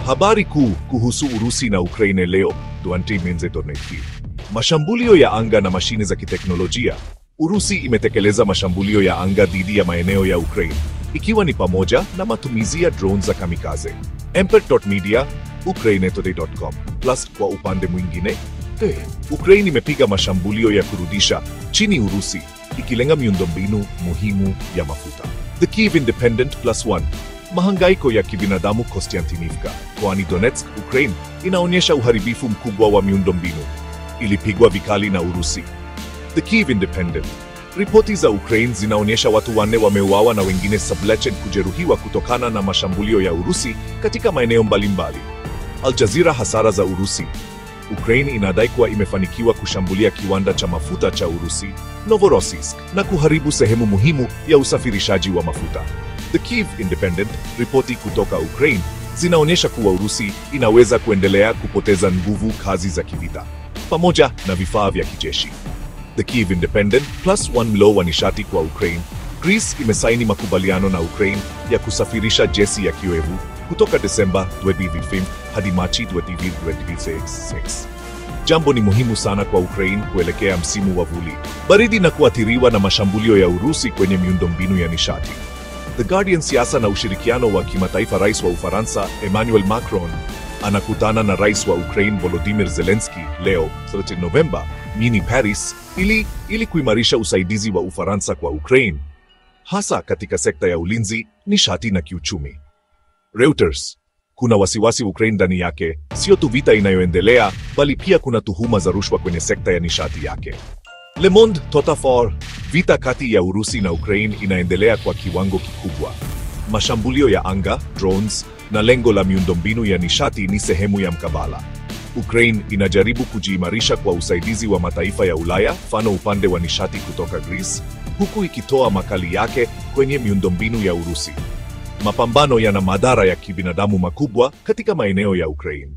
Habari kuu kuhusu Urusi na Ukraine leo, mashambulio ya anga na mashine za kiteknolojia. Urusi imetekeleza mashambulio ya anga dhidi ya maeneo ya Ukraine, ikiwa ni pamoja na matumizi ya drones za kamikaze. Empire.media, ukrainetoday.com. Plus, kwa upande mwingine, Ukraine imepiga mashambulio ya kurudisha chini Urusi, ikilenga miundombinu muhimu ya mafuta. The Kyiv Independent +1. Mahangaiko ya kibinadamu Kostiantynivka, mkoani Donetsk, Ukraine, inaonyesha uharibifu mkubwa wa miundombinu. Ilipigwa vikali na Urusi. The Kyiv Independent. Ripoti za Ukraine zinaonyesha watu 4 wameuawa na wengine 7 kujeruhiwa kutokana na mashambulio ya Urusi katika maeneo mbalimbali. Al Jazeera. Hasara za Urusi. Ukraine inadai kuwa imefanikiwa kushambulia kiwanda cha mafuta cha Urusi, Novorossiysk, na kuharibu sehemu muhimu ya usafirishaji wa mafuta. The Kyiv Independent. Ripoti kutoka Ukraine zinaonyesha kuwa Urusi inaweza kuendelea kupoteza nguvu kazi za kivita pamoja na vifaa vya kijeshi. The Kyiv Independent +1. Mlo wa nishati kwa Ukraine. Greece imesaini makubaliano na Ukraine ya kusafirisha gesi ya kioevu kutoka Desemba 2025 hadi Machi 2026. Jambo ni muhimu sana kwa Ukraine kuelekea msimu wa vuli baridi na kuathiriwa na mashambulio ya Urusi kwenye miundombinu ya nishati. The Guardian. Siasa na ushirikiano wa kimataifa. Rais wa Ufaransa Emmanuel Macron anakutana na rais wa Ukraine Volodymyr Zelensky leo 13 Novemba mjini Paris ili kuimarisha usaidizi wa Ufaransa kwa Ukraine, hasa katika sekta ya ulinzi, nishati na kiuchumi. Reuters. Kuna wasiwasi Ukraine ndani yake, sio tu vita inayoendelea, bali pia kuna tuhuma za rushwa kwenye sekta ya nishati yake. Le Monde. Totafor. Vita kati ya Urusi na Ukraine inaendelea kwa kiwango kikubwa. Mashambulio ya anga, drones, na lengo la miundombinu ya nishati ni sehemu ya mkabala. Ukraine inajaribu kujiimarisha kwa usaidizi wa mataifa ya Ulaya, mfano upande wa nishati kutoka Greece, huku ikitoa makali yake kwenye miundombinu ya Urusi. Mapambano yana madhara ya kibinadamu makubwa katika maeneo ya Ukraine.